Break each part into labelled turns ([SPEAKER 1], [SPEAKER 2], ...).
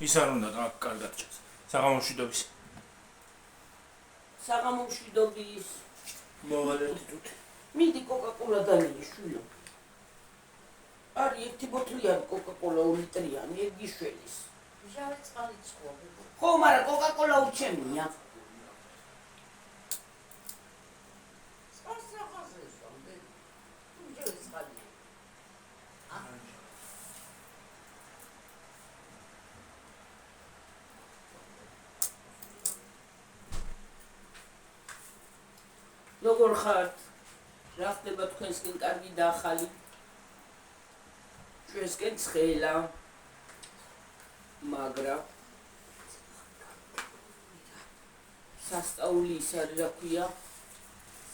[SPEAKER 1] ის არ უნდა კარგად ჩას. საღამომშვიდობის.
[SPEAKER 2] საღამომშვიდობის.
[SPEAKER 1] მოვალეთ თუთ.
[SPEAKER 2] მიდი კოკა-კოლა დალიშვიო. არის ერთი ბოთლიანი კოკა-კოლა 2 ლიტრიანი, ეგ გიშველის.
[SPEAKER 3] ჟავე წყალი ცხობი.
[SPEAKER 2] ხო, მაგრამ კოკა-კოლა უჩემია. როგორ ხართ? რა ხდება თქვენსკენ კარგი და ახალი? ჩვენსკენ ცხელა. მაგრა სასწაული ის არის რა ქვია?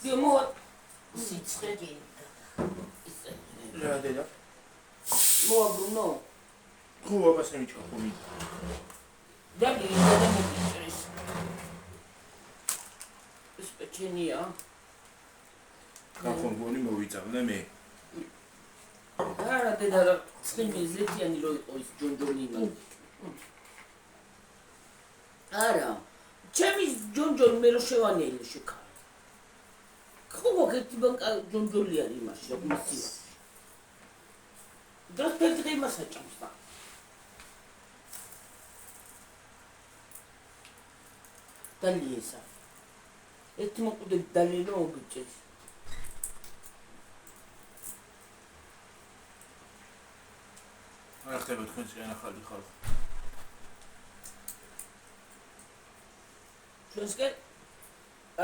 [SPEAKER 2] დიო სიცხე
[SPEAKER 1] რა დედა?
[SPEAKER 2] მოაბრუნო?
[SPEAKER 1] ხო, აბას ემიჩქა ხომი.
[SPEAKER 2] დაგიგდა და მოგიწრის. ეს პეჩენია.
[SPEAKER 1] კახონ გონი მოვიწავდა მე.
[SPEAKER 2] არა დედა რა ცხიმი ზეთიანი რო იყო ის ჯონჯონი იმან. არა ჩემი ჯონჯონი მე რო შევანელი შეკა. ხო მოგეთი ბანკა ჯონჯოლი არის იმაში რა გმისია. დროს ფერდი მასაჭამს და. დალიესა. ერთ მოკვდე დალიენო მოგიწეს.
[SPEAKER 1] რა ხდება თქვენსკენ ახალი ხალხი?
[SPEAKER 2] ჩვენსკენ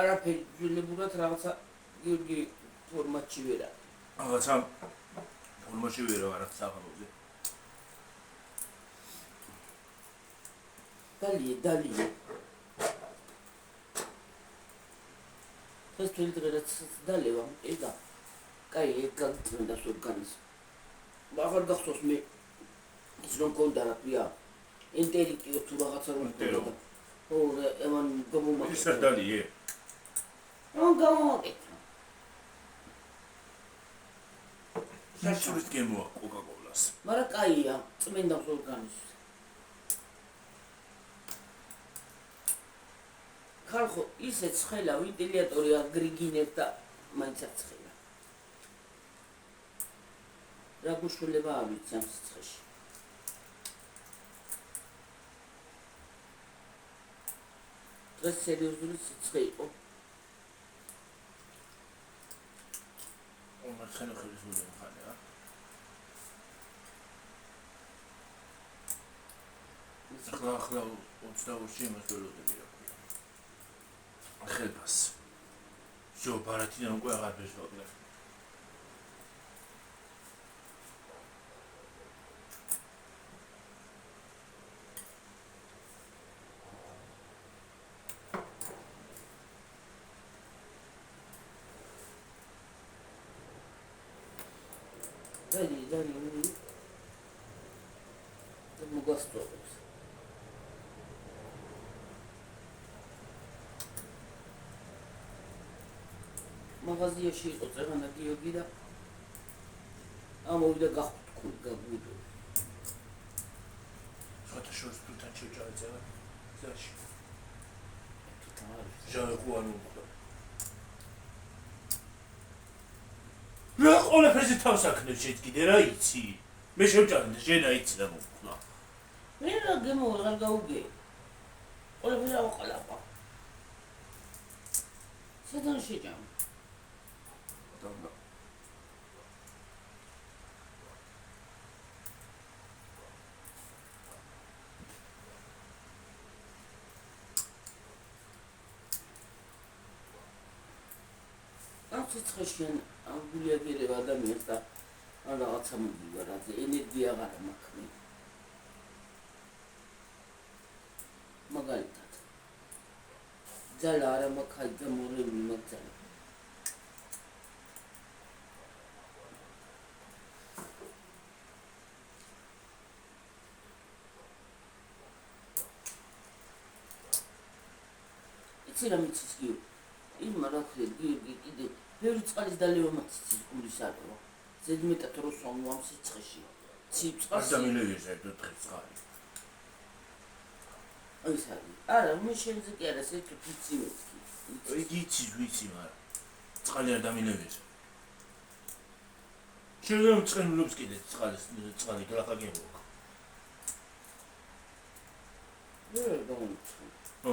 [SPEAKER 2] არაფერი ძვლებურად რაღაცა გიორგი ფორმატში ვერ არის.
[SPEAKER 1] რაღაცა ფორმაში ვერ არის საღამოზე.
[SPEAKER 2] დალიე. ეს თვითონ რაღაც დალევა ეგა. კაი, ეგ გაგწევდა სორგანიზმი. აღარ გახსოვს მე ის რომ კონდა რა ქვია ენტერიტიო თუ რაღაცა რომ კონდა. ო ემან გამომაკეთა.
[SPEAKER 1] ის არ დალიე.
[SPEAKER 2] გამომაკეთა.
[SPEAKER 1] საშურის გემოა კოკა-კოლას.
[SPEAKER 2] მაგრამ კაია, წმენდავს ორგანიზმს. ხალხო, ისე ცხელა ვენტილატორი აგრიგინებ და მაინც არ ცხელა. რა გუშულება არ ვიცი ამ სიცხეში. დღეს სერიოზული სიცხე იყო.
[SPEAKER 1] მარცხენა ხელისმული მხარე რა. ახლა 22-ში იმას ველოდები რა ქვია. ხელფას. შო ბარათიდან უკვე აღარ ბეჟავდა.
[SPEAKER 2] Dali. Nu gostos. Magazიაში იყო წერანა გიორგი და ამოვიდა გაგვიდო.
[SPEAKER 1] სხვათა შორის თვითონ შეჭარაწერა გზაში.
[SPEAKER 2] თვითონ არის.
[SPEAKER 1] ჟავე ხო არ მოხდა. რა ყველაფერზე თავს აქნევ შეთ კიდე რა იცი? მე შევჭარდა შენა იცი და მოხდა.
[SPEAKER 2] მე რა გემოვარ გაუგე. ყველაფერს ავყალაპა. სადან შეჭამ?
[SPEAKER 1] და
[SPEAKER 2] სიცხეში გულიაგერება ადამიანს და რაღაცა მოგივა რა ენერგია აღარ მაქვს მე. მაგალითად ძალა არ მაქვს და მორევი მაქვს ძალა. იცი რა მიცის გიორგი? იმ რა ქვია გიორგი კიდე ბევრი წყალის დალევა მაცის გულის არო. ზედმეტად რო სვამო ამ სიცხეში. ციფრს
[SPEAKER 1] ადამიანები ზედმეტად წყალი.
[SPEAKER 2] ის არის. არა, მე შენზე კი არა, ეს ვიცი მეთქი.
[SPEAKER 1] იგი ვიცი, მაგრამ წყალი არ დამინევია. შეიძლება მწყემლობს კიდე წყალი გლახა გემოქ.
[SPEAKER 2] ვერ გამომწვი.
[SPEAKER 1] ო.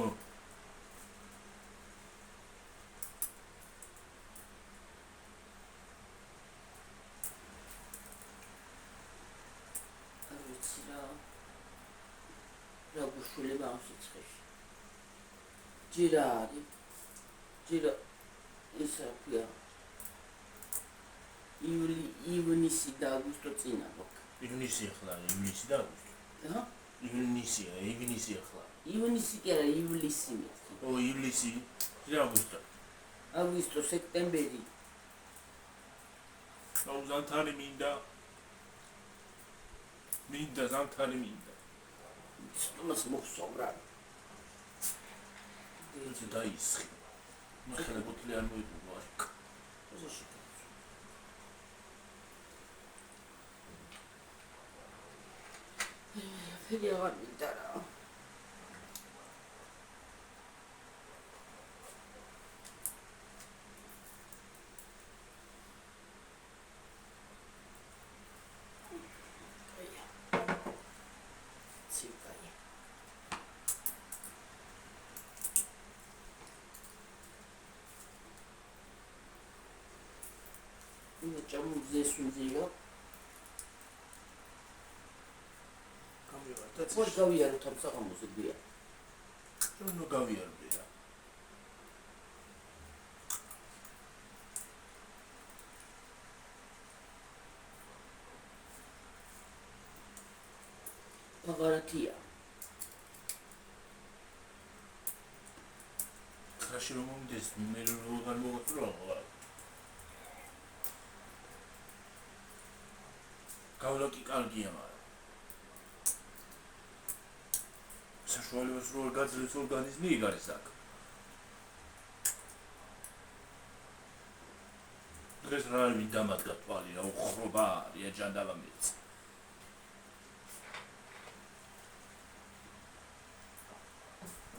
[SPEAKER 2] გუშულება ამ სიცხეში. ჯირა არის. ჯირა ისა ქვია. ივნისი და აგვისტო წინა მოქ.
[SPEAKER 1] ივნისი ახლა, ივნისი და აგვისტო.
[SPEAKER 2] აჰა.
[SPEAKER 1] ივნისი ახლა.
[SPEAKER 2] ივნისი კი არა, ივლისი მეთქი.
[SPEAKER 1] ო, ივლისი და აგვისტო.
[SPEAKER 2] აგვისტო, სექტემბერი.
[SPEAKER 1] აუ ზანთარი მინდა. ზანთარი მინდა.
[SPEAKER 2] სტუმას მოხსოვრა.
[SPEAKER 1] ეს დაისხი. მაგრამ ბოთლი არ მოიგო აქ.
[SPEAKER 2] ოზოში. ფერი აღარ მინდა რა. Чому здесь унзиро?
[SPEAKER 1] გამივარდა.
[SPEAKER 2] Πώς გავიარო თავს აღმოსდია?
[SPEAKER 1] ნუ გავიარდი რა.
[SPEAKER 2] პაგარათია.
[SPEAKER 1] ხაში რომ მომდეს მე როგორ მოგწრო? გავლა კი კარგია, მაგრამ საშუალებას რო გაძლევს ორგანიზმი იქ არის აქ. დღეს რა არის დამადგა თვალი რა უხრობა არის აჯანდაბა მეც.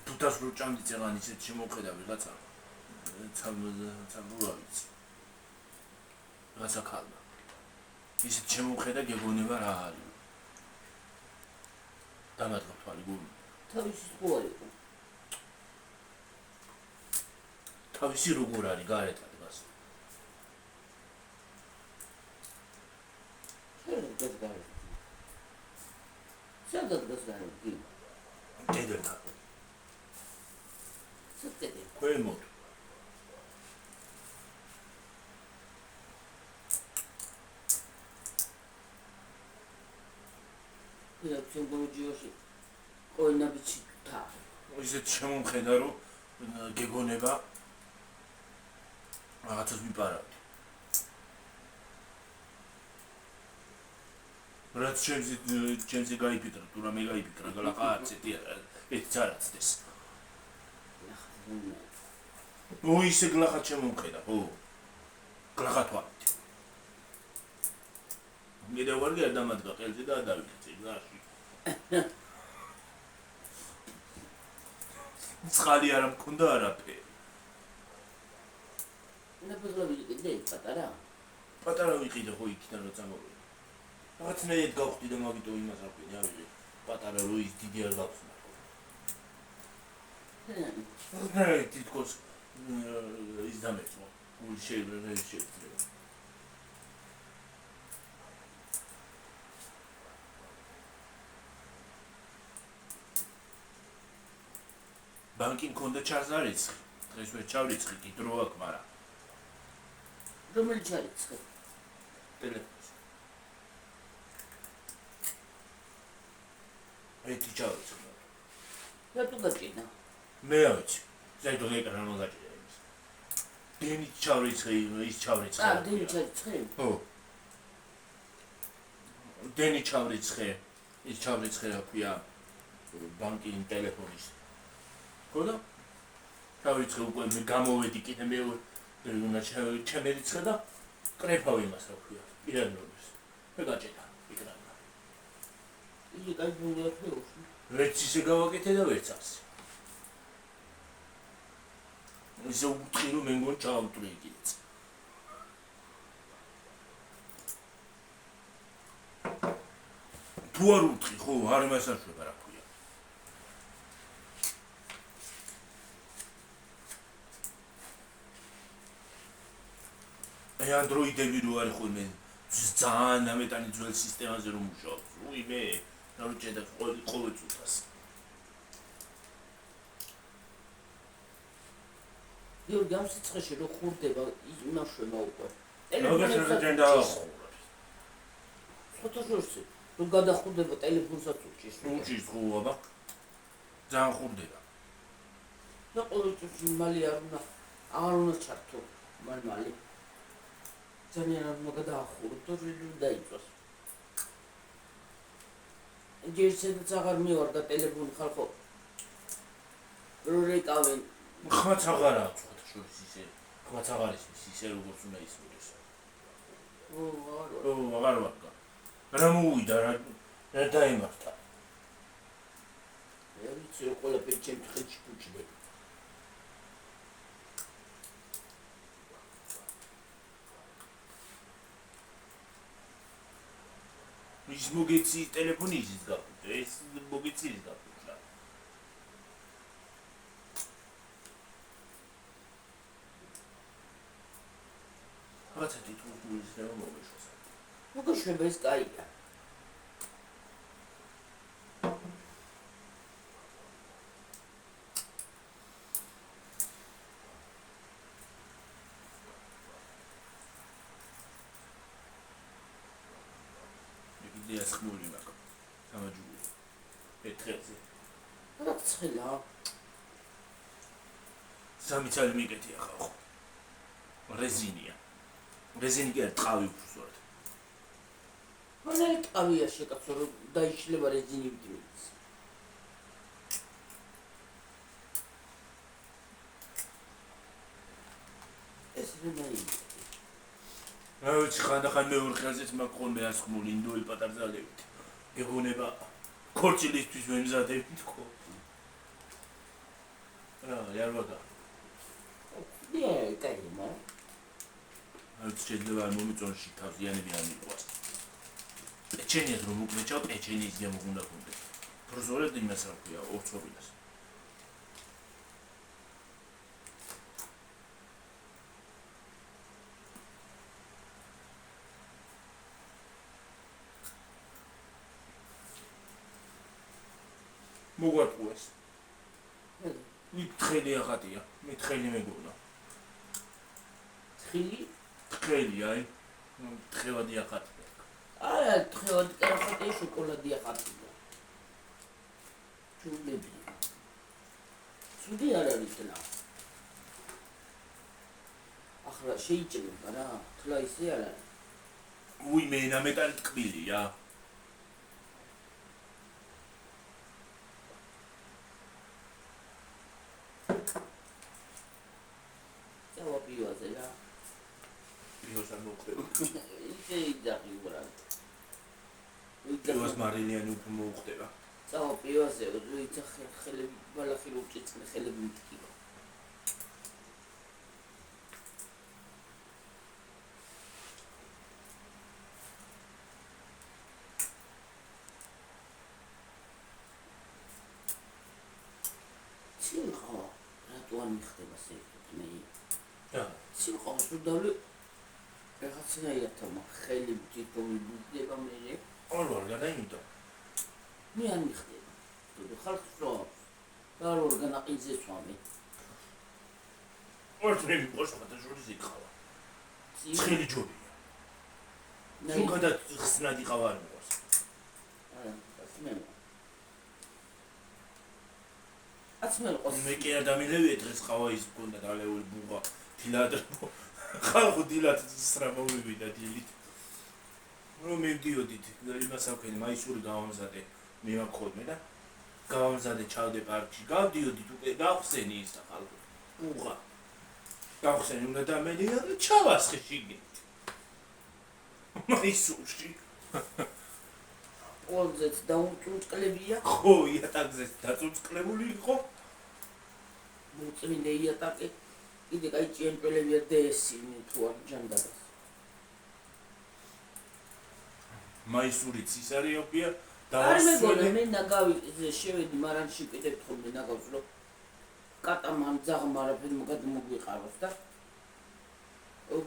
[SPEAKER 1] თუთას რო ჭამდი წეღან ისეთ შემოხედა ვიღაცა. ცალ რა ვიცი. რაღაცა ქალმა. ისეთ შემოხედა გეგონება რა არის. დამადგა თვალი გული.
[SPEAKER 2] თავისი სკოლა იყო.
[SPEAKER 1] თავისი როგორ არის გარეთ ადგას.
[SPEAKER 2] შენ გაგარეთ. სადაც გასაგები კი.
[SPEAKER 1] დედელთან.
[SPEAKER 2] სიტყვი.
[SPEAKER 1] ქვემოთ.
[SPEAKER 2] Я всем гомоджиოში ყოინაბიჩი თა.
[SPEAKER 1] ისეთ შემომხედა რომ გეგონება რაღაცას ვიპარავდი. რაც ჩემზე გაიფიქრა, თუ რამე გაიფიქრა, გალაყაცეთი ეს არაცდეს. ო ისე გლახა შემომხედა, ო. გლახა თვალით. მე და ვარგი არ დამადგა ხელზე და დავიქცე გაში. წყალი არ მქონდა არაფერი.
[SPEAKER 2] ნაბუღლები კიდე პატარა.
[SPEAKER 1] პატარა ვიყიდე ხო იქიდან რო წამოვიდა. რაღაცნაირად გავხდი და მაგიტო იმას არ ვიყიდე, ავიღე. პატარა რო ის დიდი არ გავხსნა. რაღაცნაირად თითქოს ის დამეწვა. გული შეიძლება. ბანკი მქონდა ჩაზარიცხი. დღეს ვერ ჩავრიცხი, კი დრო აქვს, მაგრამ
[SPEAKER 2] რომელი ჩარიცხე?
[SPEAKER 1] ტელეფონს. ერთი ჩავრიცხი.
[SPEAKER 2] რატო გაჭინა?
[SPEAKER 1] მე არ ვიცი. ზედ ეკრანმა გაჭირა იმის. დენი ჩავრიცხი, ის ჩავრიცხი.
[SPEAKER 2] დენი ჩარიცხე?
[SPEAKER 1] ხო. დენი ჩავრიცხი, ის ჩავრიცხი რა ქვია ბანკი ტელეფონის. ხოდა? ჩავრიცხე უკვე მე გამოვედი კიდე მე უნდა ჩემერიცხე და კრეფავ იმას რა ქვია. პირადნობის. მე გაჭირა ეკრანმა.
[SPEAKER 2] იგი გაიგონია ხეოში.
[SPEAKER 1] ვერც ისე გავაკეთე და ვერც ასე. ისე უთხი რომ მე მგონი ჩავუტრი იქით. თუ არ უთხი ხო არ მასაშვება რა ქვია. აი Android-ები რო არის ხოლმე ძალიან ამეტანი ძველ სისტემაზე რომ მუშაობს. უი მე რა ვჭედა ყოველ წუთას.
[SPEAKER 2] გიორგი ამ სიცხეში რო ხურდება იმაშვება უკვე.
[SPEAKER 1] როგორ დაახურა.
[SPEAKER 2] ფოტოჟურში რო გადახურდება ტელეფონსაც უჭის.
[SPEAKER 1] უჭის ხო აბა. ძალიან ხურდება.
[SPEAKER 2] და ყოველთვის მალი არ უნდა ჩართო მალი. ძალიან არ უნდა გადაახურო და რიდუ დაიწოს. ჯერცედაც აღარ მივარდა ტელეფონი ხალხო. რო რეკავენ.
[SPEAKER 1] ხმაც აღარ აქვს შორის ისე. ხმაც აღარ ის ისე როგორც უნდა ისმოდეს. აღარ ვარ. რა მოვიდა რა დაიმართა.
[SPEAKER 2] მე ვიცი რომ ყველაფერი ჩემს ხელში გუჭდება.
[SPEAKER 1] ის მოგეცი ტელეფონი ის გაფუჭა. ეს მოგეცი ის გაფუჭა. რაღაცა თვითონ ისე მოგეშვა.
[SPEAKER 2] მოგეშვება ეს კაია.
[SPEAKER 1] იდეას ხმული მაგ. სამაჯული. ეთხელზე.
[SPEAKER 2] რა ცხელა?
[SPEAKER 1] სამი ცალი მიგეთია ხალხო. რეზინია. რეზინი კი არ ტყავი უბრალოდ.
[SPEAKER 2] მანე ტყავია შეკაცო რომ დაიშლება რეზინი ვიდროს. ეს რემაი.
[SPEAKER 1] აუჩი ხანდახან მეორე ხელზეც მაგ ხოლმე ასხმული ინდოელი პატარძალებით. გეგონება ქორჭილისთვის ვემზადებით ხო. რა იარვაგა.
[SPEAKER 2] კაი მა.
[SPEAKER 1] აუჩი შეიძლება მომიწონში თავიანები არ მიყვას. პეჩენიას რომ უკრეჭავ პეჩენიის გემო უნდა გქონდეს. პროზორად იმას რა ქვია ორცობილას. მოგვატყუეს. თხელი ახატია. მე თხელი მეგონა. თხელი აი. თხევადი ახატია.
[SPEAKER 2] არა, თხევადი ახატია, შოკოლადი ახატია. ჩულები. სუდი არ არის და. ახლა შეიჭრება რა, თლა ისე არ არის.
[SPEAKER 1] უი მე ნამეტარი ტკბილია.
[SPEAKER 2] პიოზე რა.
[SPEAKER 1] პიოს არ მოხდება.
[SPEAKER 2] ისე იძახი უბრალოდ.
[SPEAKER 1] პიოს მარილიანი უფრო მოხდება.
[SPEAKER 2] წავა პიოზე, იძახი ხელები ბალახი უჭიწნე ხელები მიტკივა. ცილხა რატო არ მიხდება საერთოდ მე? ცილხა უსურდავლე რაღაცნაირად ხელი თვითონ მიდდება მე.
[SPEAKER 1] არ გადაიმიტო.
[SPEAKER 2] მე არ მიხდება. ხალხს რო არ ორგანიზე სვამი.
[SPEAKER 1] ორთრები პოსტა შორის იყავა. ცხელი ჯობია. ზოგადად ხსნად იყავა არ მოყავს.
[SPEAKER 2] ასმე. ასმე ყოს.
[SPEAKER 1] მე კი ადამიანები დღეს ყავა ის მქონდა დალეული ბუღა დილად. ხალხო დილად სრაბავებიდა დილით. რომ მივდიოდით იმას აქვენი მაისური გავამზადე მივაქხოდმე და გავამზადე ჩავდე პარკში გავდიოდით უკვე გავხსენი ის ხალხო ბუღა გავხსენი უნდა დამელია და ჩავასხე შიგნით მაისურში
[SPEAKER 2] ყველაზე დაუწუნწყლებია.
[SPEAKER 1] ხო, იატაკზე დაწუნწყლებული იყო.
[SPEAKER 2] მოწმინდა იატაკი. კიდე კაი ჭიანჭველებია DS-ი თუ არ ჯანდაბას.
[SPEAKER 1] მაისურიც ის არისია
[SPEAKER 2] არ მეგონა
[SPEAKER 1] დავასწრე.
[SPEAKER 2] მე ნაგავი შევედი მარანში კიდე თქონდე ნაგავს რომ კატამან ძაღმა არაფერი გადმოგვიყაროს და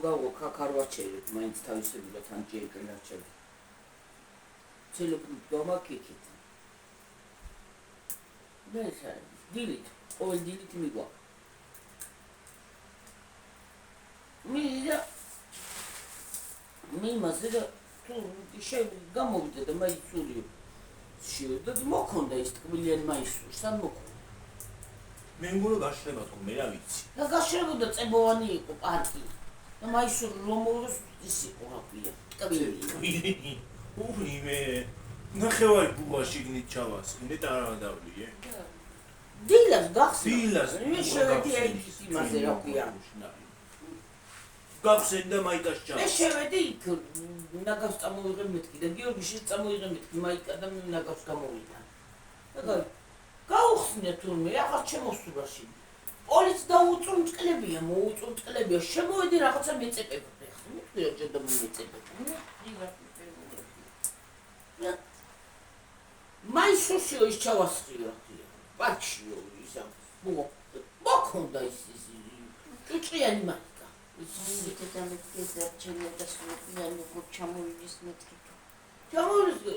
[SPEAKER 2] გავო ქაქარვაჩერეთ მაინც თავისებურად ან ჭიანჭველარჩები. ცელობრივ გამაკეთეთ. და ესა დილით, ყოველ დილით მიგვა. მე მასე და თუ გამოვიდა და მაისურიო. შევიდა და მოქონდა ის თქმილიან მაისურს, ან მოქონდა.
[SPEAKER 1] მე მგონი გაშლება თქო, მე რა ვიცი.
[SPEAKER 2] და გაშრებოდა წებოვანი იყო პარკი. და მაისური რომ მოვიდოს ის იყო რა ქვია. ტკბილი.
[SPEAKER 1] მე ნახევარი ბუღა შიგნით ჩავასხინე და არ დავლიე.
[SPEAKER 2] დილას გახსნა.
[SPEAKER 1] დილას
[SPEAKER 2] მე შევედი ის იმაზე რა ქვია.
[SPEAKER 1] გახსენდა მაიკას ჩა.
[SPEAKER 2] მე შევედი იქ ნაგავს წამოვიღე მეთქი და გიორგიშიც წამოვიღე მეთქი მაიკა და ნაგავს გამოვიდა. და გაუხსნე თურმე აღარ შემოსულაში. პოლიც დაუწუნწყლებია, მოუწუნწყლებია, შემოვედი რაღაცა მეწეპებოდი. ხმი ვერჯერ და მომეწეპებოდი. მაისურშიო ის ჩავასხიო რა ქვია. პარკშიო ისა. მოქონდა ის ჭუჭყიანი მაიკა.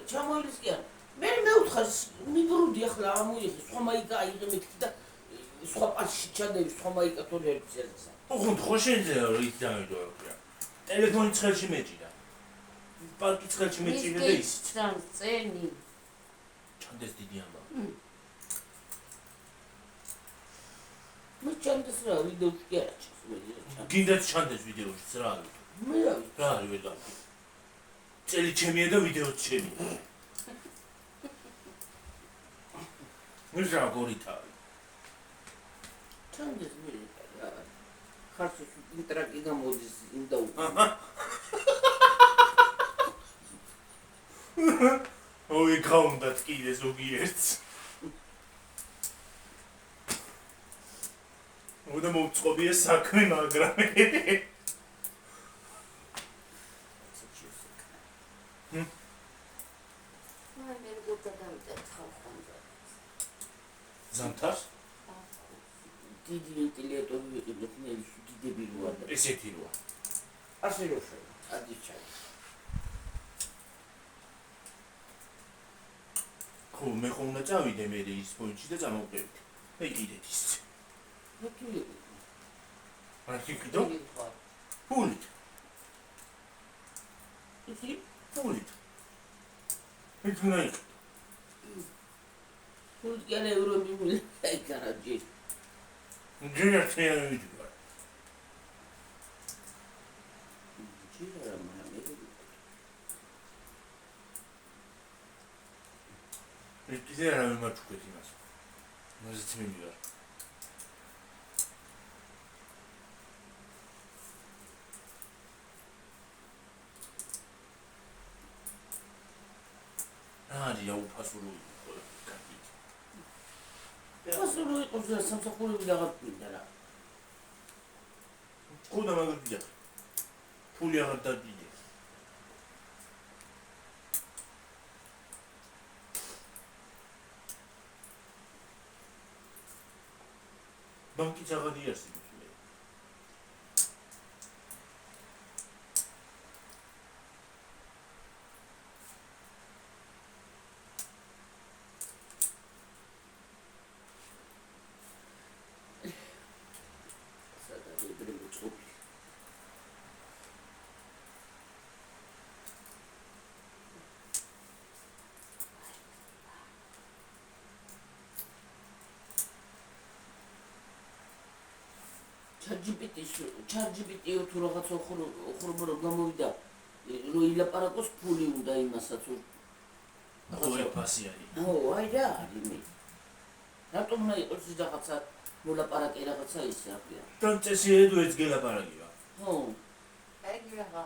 [SPEAKER 2] ჩამოილის კი არა. მე მეუთხარ მიბრუდი ახლა ამოიღე სხვა მაიკა აიღე მეთქი და სხვა პარკში ჩადები სხვა მაიკა თორე ერგზელსა.
[SPEAKER 1] ოღონდ ხო შეიძლება რომ ის დამიდო რა ქვია. ტელეფონი ცხელში მეჭირა. პარკი ცხელში მეჭირა და ის
[SPEAKER 3] წენი.
[SPEAKER 1] ჩანდეს დიდი ამბავი.
[SPEAKER 2] მე ჩანდეს რა ვიდეოში კი არა ჩანს.
[SPEAKER 1] გინდათ ჩანდეს ვიდეოშიც რა არის?
[SPEAKER 2] მე რა ვიცი.
[SPEAKER 1] რა არის ვედა? წელი ჩემია და ვიდეოც ჩემია. მიშა გორითა.
[SPEAKER 2] ჩანდეს მე რა. ხარცო ინტერაკი გამოდის იმ და უკან.
[SPEAKER 1] ოი გაუნდათ კიდე ზოგიერთს. უნდა მომწყობია საქმე, მაგრამ ზამთარს
[SPEAKER 2] დიდი ვენტილატორი ვიყიდეთ ნელი დიდები როა და
[SPEAKER 1] ესეთი როა.
[SPEAKER 2] ასე რო შეიძლება. ადიჩა.
[SPEAKER 1] ხო, მე ხომ უნდა წავიდე მე ის პოინტში და წამოვყევით. მე კიდეთ ის.
[SPEAKER 2] მე კი
[SPEAKER 1] არქი კიდო? ფულით.
[SPEAKER 2] ისი
[SPEAKER 1] ფულით. ეს
[SPEAKER 2] ფულ კი არა ევრო მიმული აი გარაჯი.
[SPEAKER 1] ჯერათია ვიდეო.
[SPEAKER 2] ჯერა მაგრამ
[SPEAKER 1] ეს კიდე რა მიმაჩუქეთ იმას. მოზეც მივიდა. არია უფასური კარტი.
[SPEAKER 2] ფასური იყოს და სამსახურები რაღაც მინდა რა.
[SPEAKER 1] ხოდა მაგარ გიახ. ფული აღარ დადიდე. ბანკი აღარ იარსებობს.
[SPEAKER 2] ChatGPT თუ რაღაც ოხრობა რომ გამოვიდა რომ ილაპარაკოს ფული უნდა იმასაც
[SPEAKER 1] ხო ფასი არის.
[SPEAKER 2] ო აი რა არის მე რატომ უნდა იყოს ის რაღაცა მოლაპარაკე რაღაცა ის რა ქვია
[SPEAKER 1] თან წესიერ ეც გელაპარაკია.
[SPEAKER 2] ხო
[SPEAKER 3] აი რა.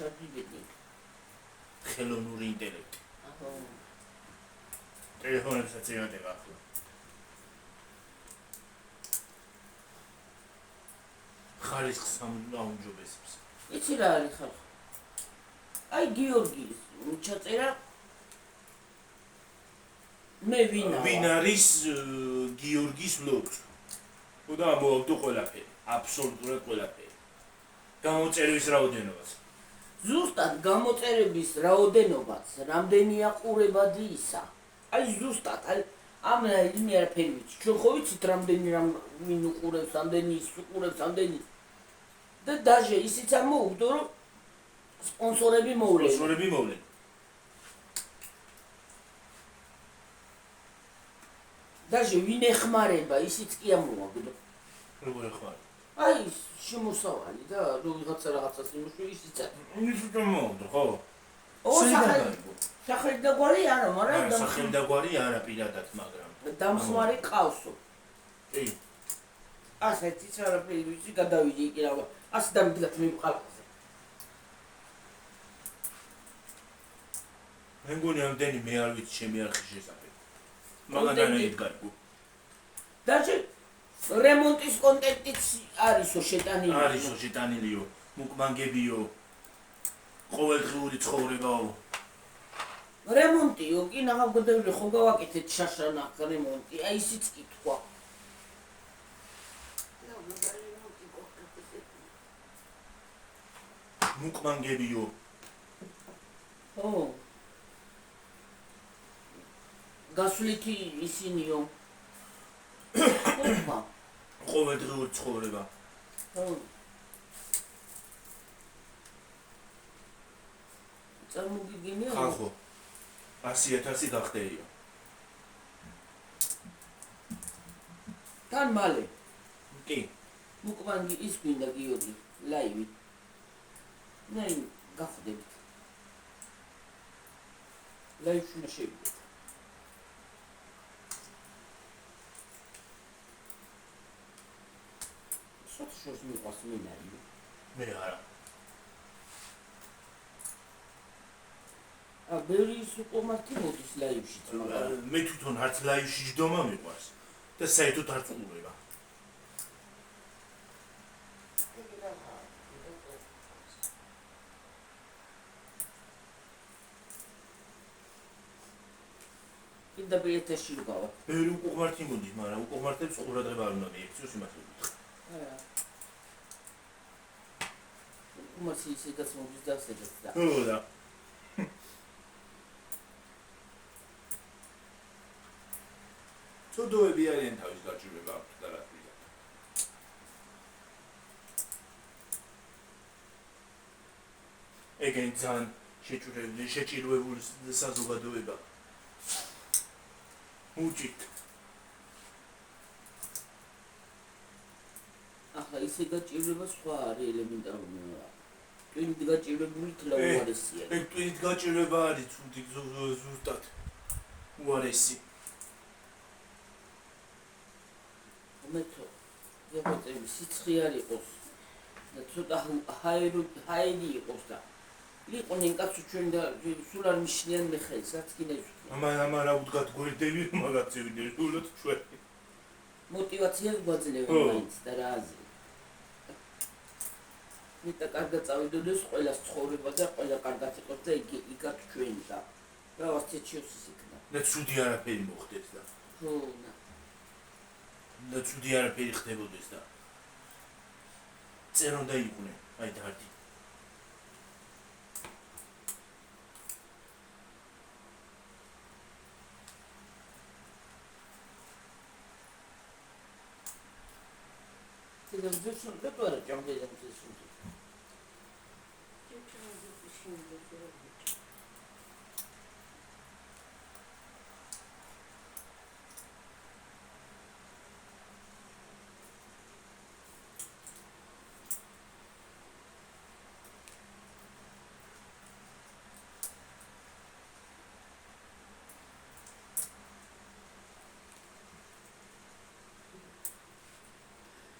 [SPEAKER 2] ჩარდიბედი.
[SPEAKER 1] ხელოვნური ინტელექტი.
[SPEAKER 2] აჰა.
[SPEAKER 1] ტელეფონებსაც ეღადება ახლა. ხარისხს აუმჯობესებს.
[SPEAKER 2] იცი რა არის ხალხი? აი გიორგის ჩაწერა მე
[SPEAKER 1] ვინ არის გიორგის ლოქს? და ამოვაგდო ყველაფერი, აბსოლუტურად ყველაფერი. გამოწერვის რაოდენობას.
[SPEAKER 2] ზუსტად გამოწერების რაოდენობაც რამდენია ყურებადი ისა. აი ზუსტად აი ამ იმი არაფერი ვიცი. ჩვენ ხო ვიცით რამდენი ვინ უყურებს, რამდენი ის უყურებს, რამდენი და დაჟე ისიც არ მოუგდო რომ სპონსორები მოვლენ. დაჟე ვინ ეხმარება ისიც კი ამოვაგდო.
[SPEAKER 1] როგორ ეხმარება?
[SPEAKER 2] აი შემოსავალი და რომ რაღაცას იმუშავე ისიც არ.
[SPEAKER 1] ისიც მომდო, ხო?
[SPEAKER 2] სახელი და გვარი არა, მაგრამ
[SPEAKER 1] სახელი და გვარი არა პირადად, მაგრამ
[SPEAKER 2] დამხმარე ყავსო.
[SPEAKER 1] კი.
[SPEAKER 2] ასეთი არაფერი ვიცი გადავიდი კი რა. ასე დამდგათ მე ყავსო.
[SPEAKER 1] მე მგონი ამდენი მე არ ვიცი ჩემი არხის შესახებ. მაგან ედგარგო.
[SPEAKER 2] დაჟე რემონტის კონტენტიც არისო შეტანილი.
[SPEAKER 1] არისო შეტანილიო, მუკმანგებიო. ყოველდღიური ცხოვრებაო.
[SPEAKER 2] რემონტიო, კი ნახავგდები ხო გავაკეთეთ შაშანა რემონტი, აი ისიც კითხვა.
[SPEAKER 1] მუკმანგებიო.
[SPEAKER 2] ო. გასვლითი ისინიო. ოპა.
[SPEAKER 1] ყოველდღიური ცხოვრება.
[SPEAKER 2] ო. წარმოგიგინია?
[SPEAKER 1] ხალხო 100,000 გახდეიო.
[SPEAKER 2] თან მალე.
[SPEAKER 1] კი.
[SPEAKER 2] მუკმანგი ის გვინდა გიორგი, ლაივი. ნაი გახდებით. ლაივში შევიდეთ. სოციალ მიყვარს მინარი.
[SPEAKER 1] მე არა.
[SPEAKER 2] ბევრი სუპერმარკეტი მოდის ლაივში, მაგრამ
[SPEAKER 1] მე თვითონ არც ლაივში ჯდომა მიყვარს და საერთოდ არც უყურება.
[SPEAKER 2] კიდე ბიეთეში გავარ.
[SPEAKER 1] ბევრი უყურმართი მოდის, მაგრამ უყურმართებს ყურადღება არ უნდა მიექციოს იმას ვიტყვი.
[SPEAKER 2] უმასი ისედაც მოდის და ასედაც და.
[SPEAKER 1] ხო და ცოდოები არიან თავის გაჭირვება აქვს და რა თქმა უნდა. ეგენ ძალიან შეჭირვებული საზოგადოება. უჭით.
[SPEAKER 2] ახლა ისე გაჭირვება სხვა არის ელემენტარული. ტვინით გაჭირვებული თლაუარესია.
[SPEAKER 1] ეგ ტვინით გაჭირვება არის თუნდაც ზუსტად უარესი.
[SPEAKER 2] მეტო ეგეთები სიცხე არ იყოს და ცოტა ჰაერი იყოს და იყვნენ კაცო ჩვენ და სულ არ მიშლიან მე ხელს რაც კიდე ის
[SPEAKER 1] ამა რა უდგათ გვერდები მაგაცივდნენ სულოთ ჩვენ
[SPEAKER 2] мотивაციას გვაძლევენ მაინც და რა აზრი მე და კარგად წავიდოდეს ყველას ცხოვრება და ყველა კარგად იყოს და იგად ჩვენ და რაღაც ცეჩიოსის იქნა
[SPEAKER 1] და ცუდი არაფერი მოხდეს და
[SPEAKER 2] ხო
[SPEAKER 1] და ცუდი არაფერი ხდებოდეს და წერონდა იყვნენ აი დარდი
[SPEAKER 2] Ты там зачем? Да тоже чем ты там зачем?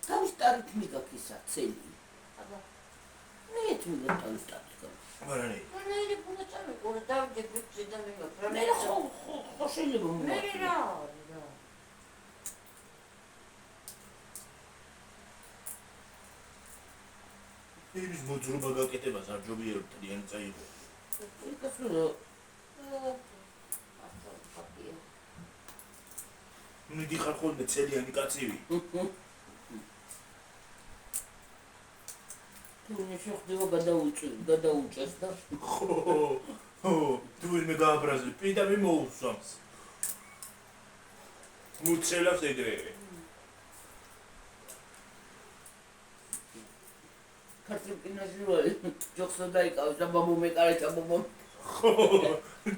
[SPEAKER 2] Там старый книга киса цели.
[SPEAKER 3] Ага.
[SPEAKER 2] Нет, мне там старый.
[SPEAKER 1] ვარანე
[SPEAKER 3] ნაირი ბუნა წამიყურა დავიდე ბიჭი და მიმოხრა
[SPEAKER 2] მე ხო შეიძლება
[SPEAKER 3] მე
[SPEAKER 2] მომაყენო.
[SPEAKER 3] რა არის რა
[SPEAKER 1] იმის მოძრობა გაკეთებას არ ჯობია რომ ტრიანი წაიღო.
[SPEAKER 2] იკაცო
[SPEAKER 1] მიდი ხარ ხოლმე ცელიანი კაცივი.
[SPEAKER 2] თუ შეხვდება გადაუჭეს და
[SPEAKER 1] ხო, თუ ვინმე გააბრაზებს, პირდაპირ მოუსვამს. მუცელავს ეგრევე.
[SPEAKER 2] ქართულ კინოში რო ჯოხსა დაიკავეს და მომეკარეთა მომო.
[SPEAKER 1] ხო,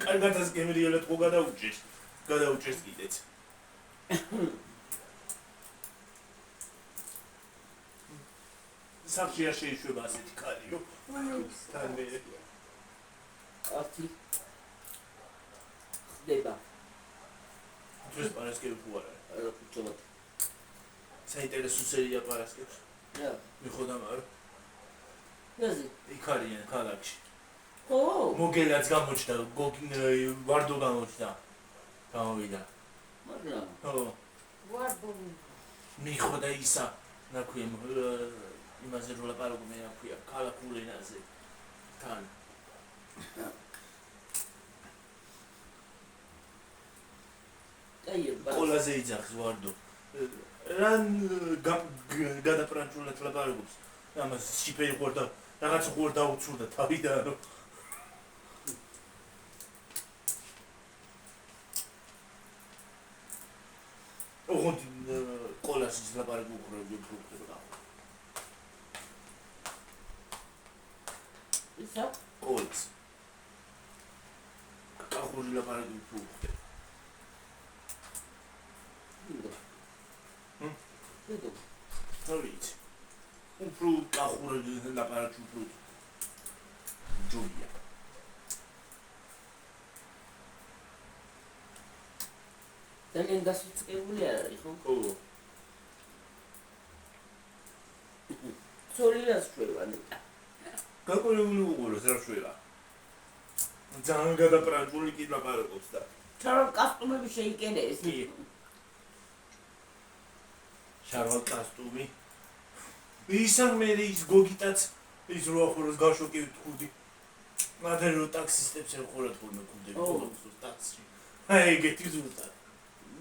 [SPEAKER 1] კარგადაც გემრიელად ხო გადაუჭეს კიდეც. სახში არ შეიშვება ასეთი ქალიო. თანე.
[SPEAKER 2] ათი ხდება.
[SPEAKER 1] დღეს პარასკევი ხო არა.
[SPEAKER 2] არა ფუჭობად.
[SPEAKER 1] საინტერესო სერია პარასკევს.
[SPEAKER 2] რა.
[SPEAKER 1] მიხოდამ არა.
[SPEAKER 2] ეზი.
[SPEAKER 1] იქ არიან ქალაქში.
[SPEAKER 2] ო,
[SPEAKER 1] მოგელაც გამოჩნდა, ვარდო გამოჩნდა. გამოვიდა.
[SPEAKER 2] მაგრამ
[SPEAKER 1] ხო.
[SPEAKER 3] ვარდონი
[SPEAKER 1] მიხოდა ისა, ნაქვია იმაზე რო ლაპარაკობენ, ნაქვია ქალაქურ ენაზე. თან.
[SPEAKER 2] აიება.
[SPEAKER 1] ყველაზე იძახს ვარდო. რან გადაპრანჭულად ლაპარაკობს. ამას შიფერი ხوار და რაღაც ხوار დაუცურდა თავიდან რომ ოღონდ ყოლასის ლაპარაკი უყურებდი უფრო.
[SPEAKER 2] ისა?
[SPEAKER 1] ყოლას. კახური ლაპარაკი უფრო.
[SPEAKER 2] დედო.
[SPEAKER 1] თავით. უფრო კახური ლაპარაკი უფრო. ჯობია.
[SPEAKER 2] ძალიან გასუწყებული არ არის, ხო?
[SPEAKER 1] ხო.
[SPEAKER 2] ცოლი რას შვება ნეტა?
[SPEAKER 1] გაყოლებული უყუროს რა შვება. ძალიან გადაპრანჭული კი ლაპარაკობს და.
[SPEAKER 2] ჩარო კასტუმები შეიკენეს.
[SPEAKER 1] კი. შარვალ კასტუმი. ისა მე ის გოგიტაც ის რო ახუროს გაშოკი თქვი. მაგრამ რო ტაქსისტებს ეხურათ ხოლმე გუნდები ხოლმე ტაქსში. აი ეგეთი ზუსტად.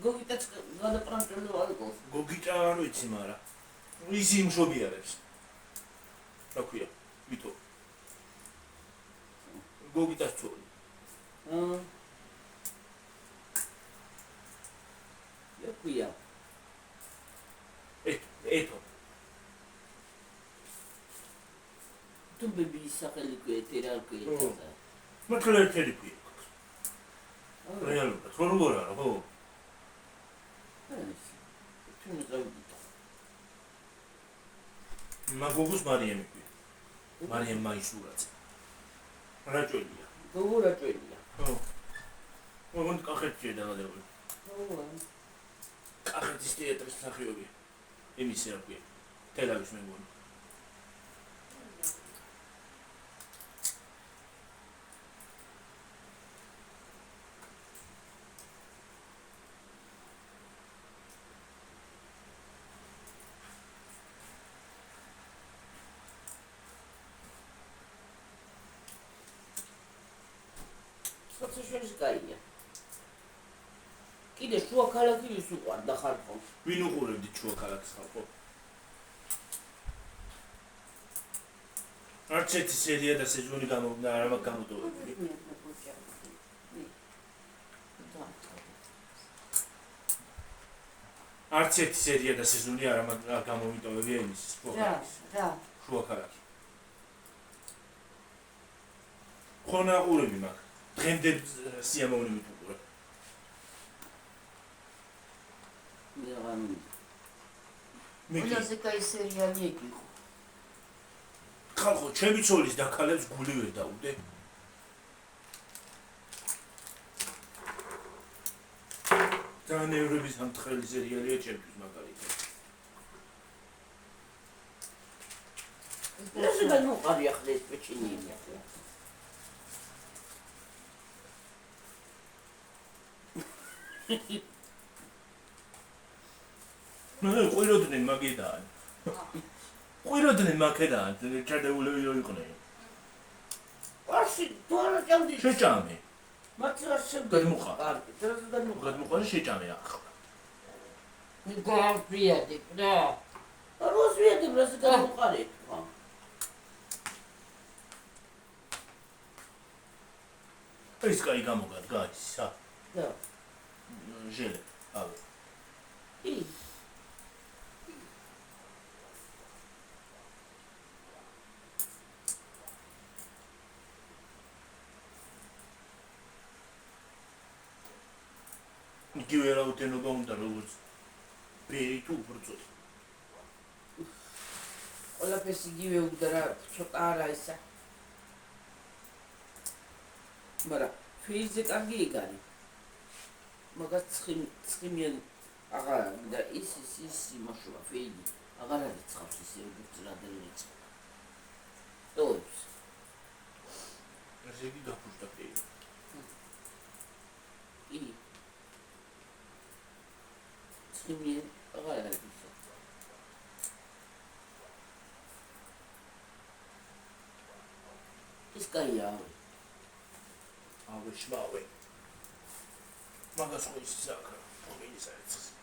[SPEAKER 2] გოგიტაც გადაპრანჭული არ იყოს.
[SPEAKER 1] გოგიტა არ ვიცი, მაგრამ ის იმშობიარებს. რა ქვია? ვითო. გოგიტას ცოლი.
[SPEAKER 2] რა ქვია?
[SPEAKER 1] ეთო.
[SPEAKER 2] თუ ბიბის სახელი გვეთე რა ქვია?
[SPEAKER 1] მაგრამ ერთები ქვია. რეალურად, როგორ არა, ხო?
[SPEAKER 2] თუ მიწავდა.
[SPEAKER 1] მაგოგოს მარიამი ქვია. მარიამ მაისურაც. რაჭველია.
[SPEAKER 2] გოგო რაჭველია.
[SPEAKER 1] ხო. ოღონდ კახეთში დაგადებული.
[SPEAKER 2] ხო.
[SPEAKER 1] კახეთის თეატრის მსახიობი. იმისი რა ქვია. თელავის მეგონი.
[SPEAKER 2] სოციალიზმის გაია. კიდე შუა ქალაქი ის უყვარდა ხალხო.
[SPEAKER 1] ვინ უყურებდი შუა ქალაქის ხალხო? არც ერთი სერია და სეზონი გამოვიდა არ მაქვს გამოდოვებული. არც ერთი სერია და სეზონი არ მაქვს გამოვიდოვებია იმის
[SPEAKER 3] რა
[SPEAKER 1] შუა ქალაქი. ხონა უყურები მაქვს. დღემდე სიამოვნი მithუყურებ.
[SPEAKER 3] ყველაზე კაი სერიალი ეგ იყო.
[SPEAKER 1] ხალხო, ჩემი ცოლის და ქალებს გული ვერ დაუდე. ძალიან ევრების ამთხელი სერიალია ჩემთვის მაგალითად.
[SPEAKER 2] რასიდან მოყარია ხლეს პეჩინია.
[SPEAKER 1] ყვიროდნენ მაგედან. ყვიროდნენ მაგედან, ჩადეულები რო იყვნენ.
[SPEAKER 2] ვაში თორა ჭამდი.
[SPEAKER 1] შეჭამე.
[SPEAKER 2] მათ რა შევდე.
[SPEAKER 1] გადმოყარ.
[SPEAKER 2] კარგი, დროზე გადმოყარ.
[SPEAKER 1] გადმოყარე შეჭამე ახლა.
[SPEAKER 3] გაფრიადი, რა.
[SPEAKER 2] როს ვიედი რას გადმოყარი.
[SPEAKER 1] ეს კაი გამოგადგა ისა.
[SPEAKER 2] და.
[SPEAKER 1] ჟელე, ავე.
[SPEAKER 2] ი.
[SPEAKER 1] იგივე რაოდენობა უნდა როგორც ბერი თუ უბრწოდ.
[SPEAKER 2] ყველაფერს იგივე უნდა რა, ცოტა არა ისა. მაგრამ ფეიზზე კარგი იგარი. მაგას ცხიმიან აღარ და ის იმაშოა ფეიზი. აღარ არის ცხავს ისე როგორც რადენიც. დოებს.
[SPEAKER 1] ესე იგი გაფუშტა ფეიზი.
[SPEAKER 2] ი. ცხიმიან აღარ არის ისე. ის კაია.
[SPEAKER 1] ავე შმავე. მაგას ხო ის საკრა, ხოილის აიცხს.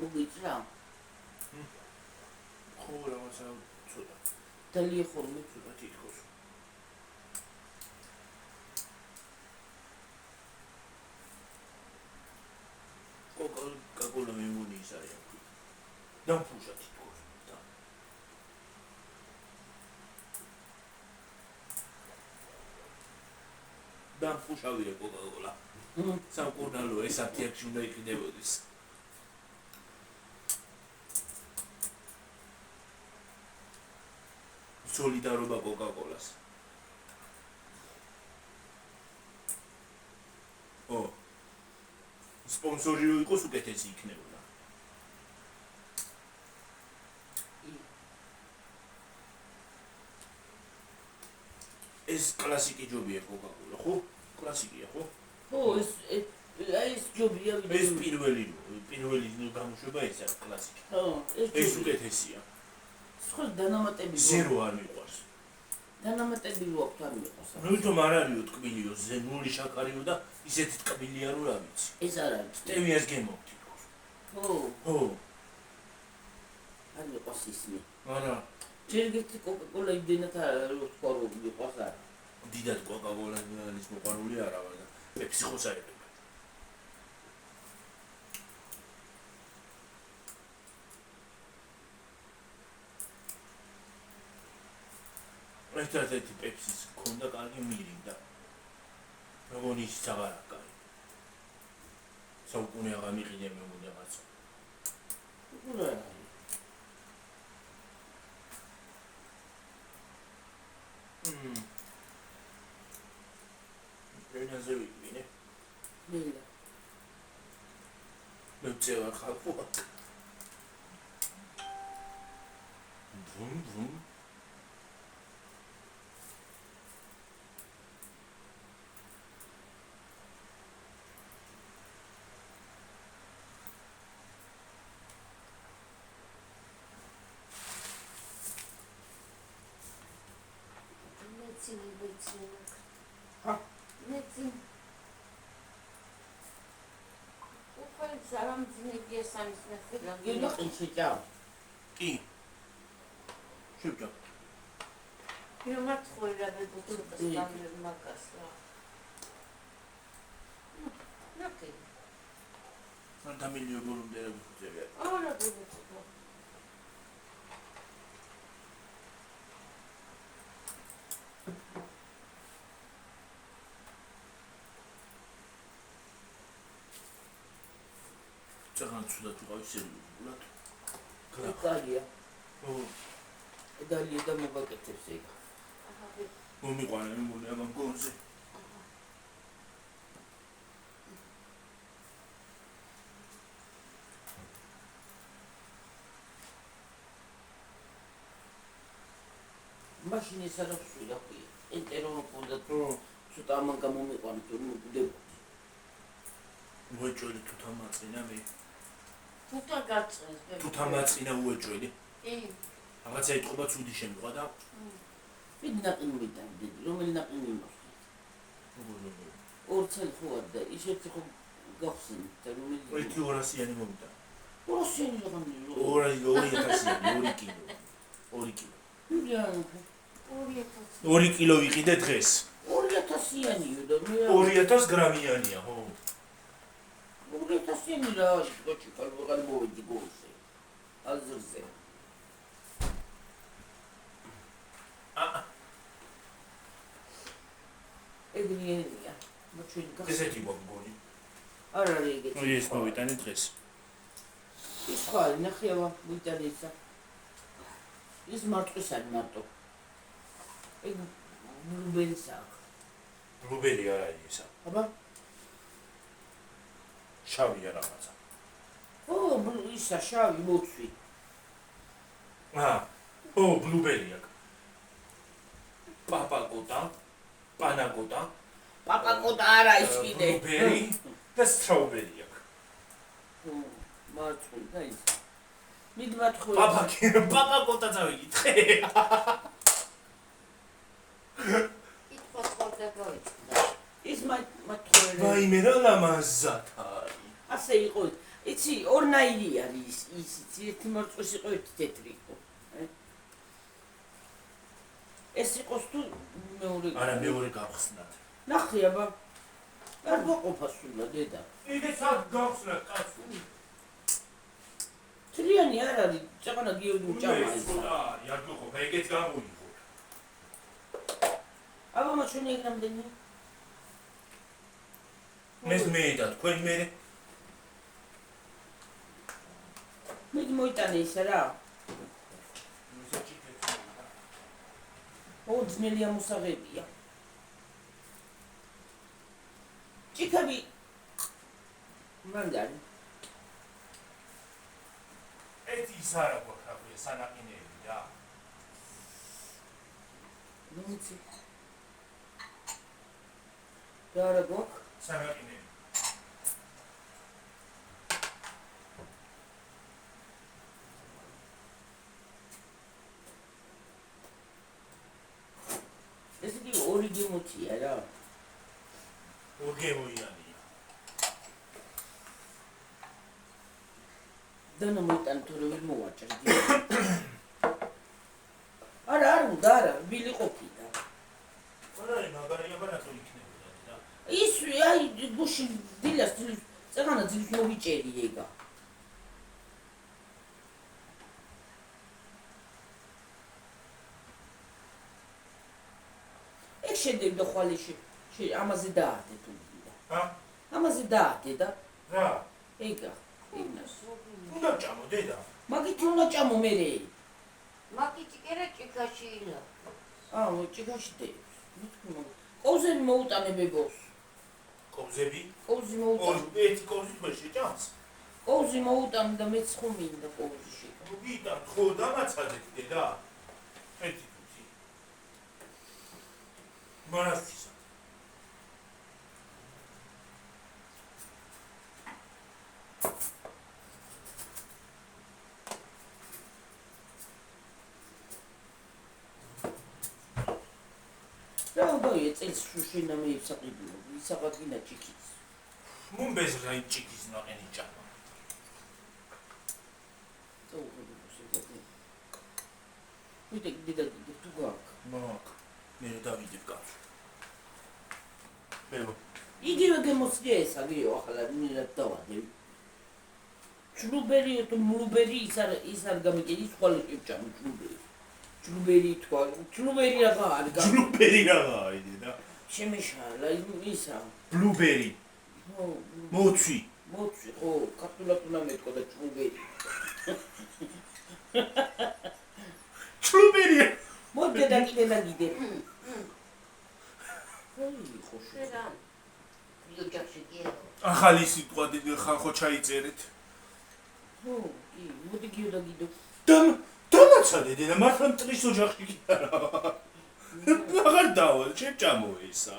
[SPEAKER 2] მოგიწრა?
[SPEAKER 1] ხო რაღაცა ცოტა.
[SPEAKER 2] დალი ხორმე
[SPEAKER 1] ცოტა თითქოს. კაკოლა მემონი ის არის აქ. დამფუშა თითქოს. დამფუშავია კოკაკოლა. სამკურნალო ეს 10 აქში უნდა იყიდებოდეს. სოლიდარობა კოკაკოლას. ო. სპონსორი რო იყოს უკეთესი იქნებოდა. ეს კლასიკი ჯობია კოკაკოლა, ხო? კლასიკია, ხო?
[SPEAKER 2] ხო, ეს ჯობია.
[SPEAKER 1] ეს პირველი გამოშვება ეს არის კლასიკი.
[SPEAKER 2] ხო,
[SPEAKER 1] ეს უკეთესია.
[SPEAKER 2] სხვა დანამატები
[SPEAKER 1] ზერო არ მიყვარს.
[SPEAKER 2] დანამატები რო აქვს არ მიყვარს.
[SPEAKER 1] ნույნቶም არ არისო ტკბილიო, ზენული შაქარიო და ისეთი ტკბილია რომ რა ვიცი.
[SPEAKER 2] ეს არ არის.
[SPEAKER 1] სტევიას გემოვთ თითქოს.
[SPEAKER 2] ხო,
[SPEAKER 1] ხო.
[SPEAKER 2] არ მიყვარს ისმი.
[SPEAKER 1] არა.
[SPEAKER 2] ჯერ ერთი კოკაკოლა იმდენად რო თქვა რომ მიყვარს არა.
[SPEAKER 1] დიდად კოკაკოლის მოყვარული არა ვარ და პეპსი ხო საერთოდ. ერთადერთი პეპსის ქონდა კარგი მირინდა. მეგონი ის აღარა კაი. საუკუნე აღარ მიყიდე მეგონი რაღაცა.
[SPEAKER 2] რა.
[SPEAKER 1] ენაზე ვიყინე.
[SPEAKER 2] ნელა.
[SPEAKER 1] მე წევა ხალხო. ვუმ.
[SPEAKER 3] Ha? Netin. Ufal zaram zinegi samsne filan.
[SPEAKER 2] გინდა ყიჩიჭა.
[SPEAKER 1] კი. შევჭა.
[SPEAKER 3] Filmat xoira bedutsutas tamir makasla. Naki.
[SPEAKER 1] Santa milio golundere buzeve.
[SPEAKER 3] Ara bedutsuta.
[SPEAKER 1] წაღან ცუდად ვიყავი სერიოზულად.
[SPEAKER 2] კალია.
[SPEAKER 1] ო,
[SPEAKER 2] დალია და მოგაკეთებს ეგ.
[SPEAKER 1] მომიყვანა მოლე ამ გონზე.
[SPEAKER 2] მაშინ ეს არ აქვს ვიდა ხი. ინტერნეტ უნდა თუ ცოტა ამან გამომიყვანო თუ მოგდებოდი.
[SPEAKER 1] უეჭველი თუ თამაწინა მე.
[SPEAKER 3] თუთა გაწყეს.
[SPEAKER 1] თუ თამაწინა უეჭველი.
[SPEAKER 3] კი.
[SPEAKER 1] რაღაცა ეთყობა ცუდი შემდგა და
[SPEAKER 2] ვიდი ნაყინი მიდამდე, რომელი ნაყინი იმავსე. ორ წელი ხო არ და ისეთი ხო გახსენით და რომელი
[SPEAKER 1] 200-იანი მომიტა.
[SPEAKER 2] 200-იანი რაღაცა.
[SPEAKER 1] 2000-იანი 2 კილო. 2 კილო.
[SPEAKER 2] მიგიანო.
[SPEAKER 3] 2000.
[SPEAKER 1] 2 კილო ვიყიდე დღეს.
[SPEAKER 2] 2000-იანიო და მე
[SPEAKER 1] 2000 გრამიანია, ხო.
[SPEAKER 2] 2000-იანი რა არის, გოჩი კალბოგან მოვიდი გულზე. აზრზე. ეგრიანია. მოჩვენ გახსენე.
[SPEAKER 1] ესეთი მოგონი.
[SPEAKER 2] არ არის ეგეთი.
[SPEAKER 1] ეს მოვიტანე დღეს.
[SPEAKER 2] ის ხო არის, ნახევა მოვიტანე ისა. ის მარტყვის არის მარტო. ეგ ბლუბერის აქვს.
[SPEAKER 1] ბლუბერი არ არის ისა.
[SPEAKER 2] აბა?
[SPEAKER 1] შავია რაღაცა.
[SPEAKER 2] ო, ისა შავი მოცვი.
[SPEAKER 1] ო, ბლუბერი აქვს. პაპაკოტა, პანაკოტა,
[SPEAKER 2] პაპაკოტა არა ის კიდე.
[SPEAKER 1] ბლუბერი და სტრაუბერი აქვს.
[SPEAKER 2] მარტყი და ის. მიდმათხო.
[SPEAKER 1] პაპაკოტა წავიკითხე.
[SPEAKER 3] იტყვა ხორდა გავიწყდა.
[SPEAKER 2] ის მათხოვე.
[SPEAKER 1] ვაიმე რა ლამაზად არის.
[SPEAKER 2] ასე იყო. იცი, ორნაირი არის ის, ერთი მარტყვის იყო, ერთი თეთრი იყო. ეს იყოს თუ მეორე.
[SPEAKER 1] არა, მეორე გავხსნათ.
[SPEAKER 2] ნახე აბა. არ გვაყოფა სულა დედა.
[SPEAKER 1] იგე სად გავხსნათ კაცო?
[SPEAKER 2] თლიანი არ არის, წაყანა გიორგი უჭამა ის.
[SPEAKER 1] არ გვაყოფა, ეგეც გამოიღო.
[SPEAKER 2] აბა მაჩვენი ეგ რამდენია?
[SPEAKER 1] მეს მე და თქვენ მე
[SPEAKER 2] მიდი მოიტანე ისა რა. ო, ძნელია მოსაღებია. ჭიქები მანდარი.
[SPEAKER 1] ეთი ის არა გვაქვს სანაყინეები და
[SPEAKER 2] ნუცი. და არა გვაქვს?
[SPEAKER 1] სანაყინეები.
[SPEAKER 2] ეს იგი ორი გემოთია რა.
[SPEAKER 1] ორგემოიანია.
[SPEAKER 2] დანა მოიტანე თორე ვერ მოვაჭრდი. არა, არ უნდა, არა, ბილი ყოფილა.
[SPEAKER 1] არა, მაგარია ბანაკო იქნებოდა და
[SPEAKER 2] ის აი გუში დილას წაღანა ძილს მოვიჭერი ეგა. ეგ შედებდა ხვალეში. ამაზე დაადე თუ მინდა. ამაზე დაადე და
[SPEAKER 1] რა?
[SPEAKER 2] ეგა. ინას.
[SPEAKER 1] უნდა ჭამო დედა.
[SPEAKER 2] მაგით უნდა ჭამო მერე.
[SPEAKER 3] მაგითი კერა ჭიქაში ილა.
[SPEAKER 2] ჭიქაში დე. კოვზები მოუტანე ბებოს.
[SPEAKER 1] კოვზები?
[SPEAKER 2] კოვზი მოუტანე.
[SPEAKER 1] ერთი კოვზი მე შეჭამს.
[SPEAKER 2] კოვზი მოუტანე და მეც ხომ მინდა კოვზი შეჭა.
[SPEAKER 1] ვიტან ხო დამაცადეთ დედა. ერთი თუთი. მარასტისა.
[SPEAKER 2] რა წელს შუშინა მე იფსაყიდულო, ისაყადგინა ჭიქის.
[SPEAKER 1] მუმბეს რაი ჭიქის ნაყენი ჭამა.
[SPEAKER 2] ვიდე დედა თუ გაქვს.
[SPEAKER 1] მაგ მე დავიდებ კაცო. მე
[SPEAKER 2] იგივე გემოსია ეს აგიო ახლა მინდა დავადე. ჩლუბერიო თუ მლუბერი ის არ გამიგე ის ხვალე ჭამო ჩლუბერი. ჩლუბერი თქვა, ჩლუბერი რა არის?
[SPEAKER 1] ჯლუბერი რა არის და?
[SPEAKER 2] შემეშალა ისა.
[SPEAKER 1] ბლუბერი.
[SPEAKER 2] ხო,
[SPEAKER 1] მოცვი.
[SPEAKER 2] მოცვი, ხო, ქართულად უნდა მე
[SPEAKER 1] ახალი სიტყვა ხალხო ჩაიწერეთ.
[SPEAKER 2] ო, კი, მოდი გიოდა გიდო.
[SPEAKER 1] დამაცადე და მართლა მტრის ოჯახში კი არა. აღარ დავალ, შენ ჩამოესა.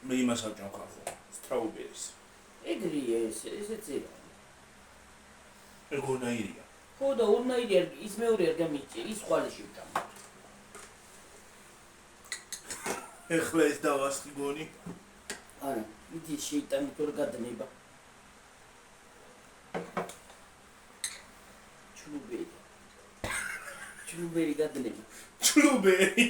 [SPEAKER 1] მე იმას ავჭამ ხალხო, სტრაუბერის.
[SPEAKER 2] ეგრია ესეც ირა.
[SPEAKER 1] ეგონაირია.
[SPEAKER 2] ხო და ორნაირია, ის მეორე არ გამიჭი, ის ხვალში ვჭამ.
[SPEAKER 1] ეხლა ეს დავასხი გონი.
[SPEAKER 2] არა, იდი შეიტანი თორ გადნება. ჩლუბერი გადნება.
[SPEAKER 1] ჩლუბერი.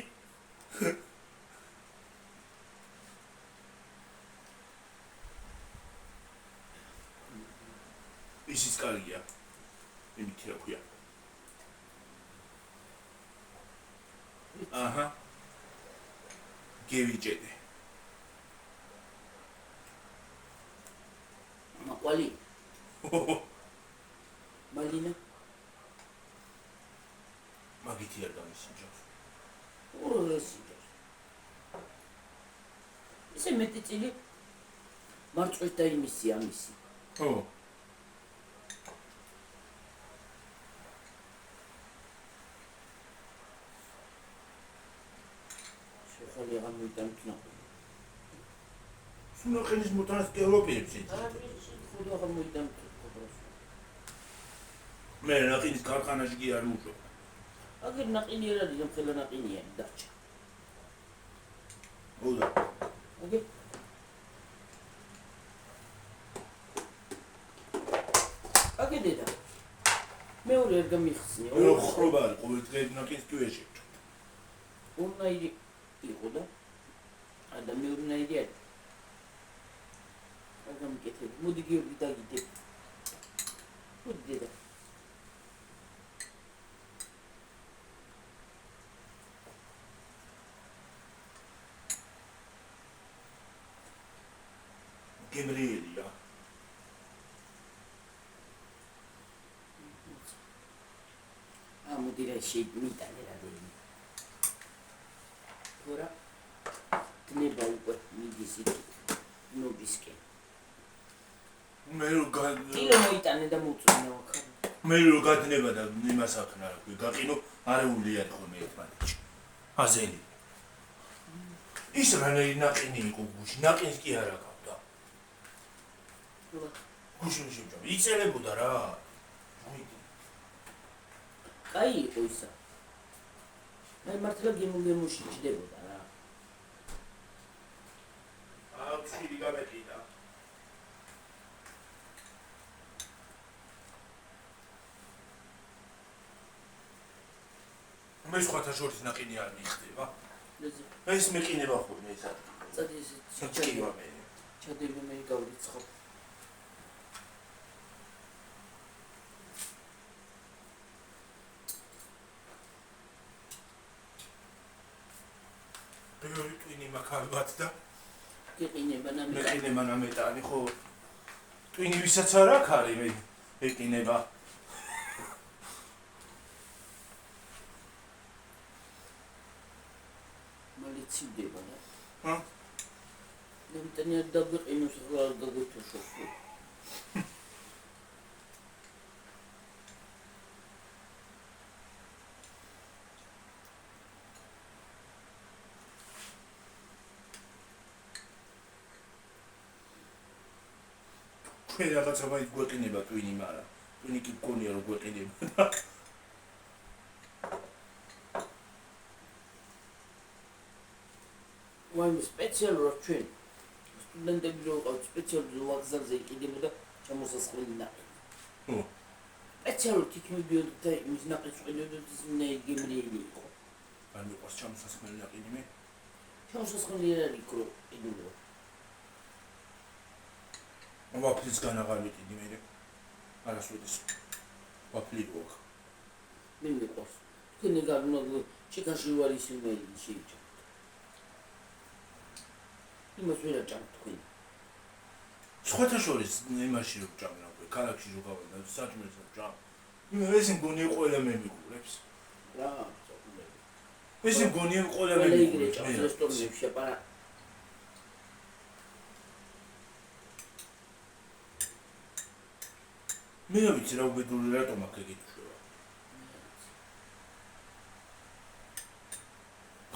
[SPEAKER 1] ისიც კარგია. იმით რა ქვია. აჰა. გევიჭედე.
[SPEAKER 2] მაყვალი. მალინა.
[SPEAKER 1] მაგითი არ გამისინჯავს.
[SPEAKER 2] ესინჯავს. ისე მეტი წილი მარწყვეთ და იმისი ამისი.
[SPEAKER 1] ხო.
[SPEAKER 2] ხალი აღარ მოიტანქნა.
[SPEAKER 1] სუნოხენის მოტანას კელოპირებს ეს.
[SPEAKER 2] ხოდა აღარ მოიტანქნა ყობრას.
[SPEAKER 1] მე ნაყინის ქარხანაში კი არ მუშაობ.
[SPEAKER 2] აგერ ნაყინი არ არის, მხელა ნაყინიანი დარჩა.
[SPEAKER 1] ოდა.
[SPEAKER 2] აგერ აგერ დედა. მეორე არ გამიხსნია.
[SPEAKER 1] ხრობა არის ყოველ დღე ნაყინს კი ვეშებ.
[SPEAKER 2] ორნაირი იყო და და მეორე ნაირი არის. არ გამიკეთებ. მოდი გიორგი დაგიდებ. მოდი დედა.
[SPEAKER 1] გემრიელია.
[SPEAKER 2] მოდი რა შეიტანე რა დედა. Ora დნება უკვე მიდის იქ ნობისკენ.
[SPEAKER 1] მე რო
[SPEAKER 2] კილო მოიტანე და მოწვნა ახლა.
[SPEAKER 1] მე რო გადნება და იმას ახნა რა ქვია, გაყინო არეული არის ხოლმე ერთმანეთში. აზელი. ის რანაირი ნაყინი იყო გუში, ნაყინს კი არ აკავდა. გუში შეჭამ. იწელებოდა რა.
[SPEAKER 2] კაი იყო ისა. მე მართლა გემოში ჩდებოდა რა.
[SPEAKER 1] შვილი გამეკიდა. მე სხვათა შორის ნაყინი არ მიხდება. ეს მეყინება ხოლმე ისა.
[SPEAKER 2] წადი ეს
[SPEAKER 1] ჩაჭივა მე.
[SPEAKER 2] ჩადები მე გავრიცხო.
[SPEAKER 1] ბევრი ტვინი მაგალბათ და
[SPEAKER 2] გიყინება ნამეტანი.
[SPEAKER 1] მეყინება ნამეტანი ხო. ტვინი ვისაც არ აქვს არის მე ეყინება.
[SPEAKER 2] მალიცივდება რა.
[SPEAKER 1] ჰა?
[SPEAKER 2] ნამეტანი არ დაგვიყინოს ახლა არ გაგვეთოშოს.
[SPEAKER 1] მე რაღაცა მაინც გვეყინება ტვინი, მაგრამ ტვინი კი გქონია რომ გვეყინება.
[SPEAKER 2] ვაიმე სპეციალურად ჩვენ სტუდენტები რო ვიყავთ სპეციალურად ვაგზალზე იყიდებოდა ჩამოსასხმელი ნაყინი.
[SPEAKER 1] ხო.
[SPEAKER 2] სპეციალურად იქ მიდიოდა და მის ნაყინს ვყიდოდა ის გემრიელი იყო.
[SPEAKER 1] არ მიყვარს ჩამოსასხმელი ნაყინი მე.
[SPEAKER 2] ჩამოსასხმელი არ იყო ყიდულო.
[SPEAKER 1] ვაფლისგან აღარ მიყიდი მე. არასოდეს. ვაფლი გქონდა.
[SPEAKER 2] მე მიყვარს. თქვენი გარნო ჩიკაში ვარ ის იმეილი შეიჭა. იმას ვერ აჭამ თქვენ.
[SPEAKER 1] სხვათა შორის იმაში რო ჭამ რა ქვია, ქალაქში რო გავიდა, საჭმელს რო ჭამ. ეს მგონი ყველა მე მიყურებს.
[SPEAKER 2] რა
[SPEAKER 1] ეს მგონია ყველა
[SPEAKER 2] ყველა
[SPEAKER 1] მე
[SPEAKER 2] იგრე ჭამს რესტორნებში აპარა
[SPEAKER 1] მე არ ვიცი რა უბედური რატომ აქ ეგეთი შვება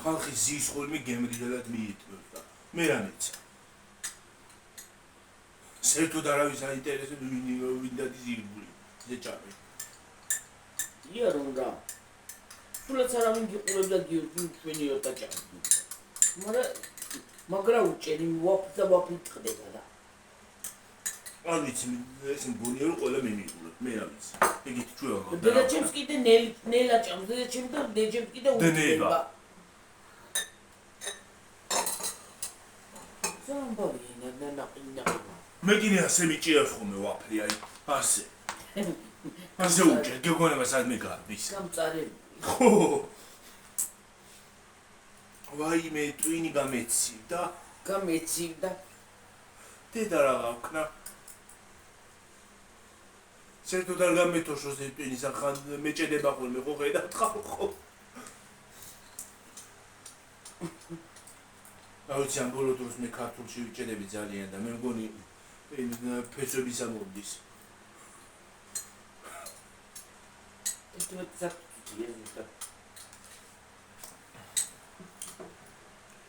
[SPEAKER 1] ხალხი ზის ხოლმე გემრიელად მიიტბევს და მე რა მეცა საერთოდ არავის აინტერესებს ვინ დადის ირგული ზეჭამი
[SPEAKER 2] ია რომ რა სულაც არავინ გიყურებდა გიორგი ჩვენი ოტაჭამი მაგრამ უჭერი ვაფდა ვაფიტყდება და
[SPEAKER 1] არ ვიცი ეს მგონია რომ ყველა მე მიიღულებ მე რა ვიცი ეგეთი შვება
[SPEAKER 2] დედაჩემს კიდე ნელა ჭამს დედაჩემ და დეჯემ კიდე უჭდება
[SPEAKER 1] მე კიდე ასე მიჭირავს ხოლმე ვაფლი აი ასე უჭერ გეგონება სადმე გარბის
[SPEAKER 2] გამწარებული
[SPEAKER 1] ხო ვაიმე ტვინი გამეცივდა დედა რა გავქნა საერთოდ არ გამეთოშოს ეს ტვინის ახან მეჭედება ხოლმე ხო ხედავთ ხალხო აუცი ამ ბოლო დროს მე ქართულში ვიჭედები ძალიან და მე მგონი ფესვების ამოდის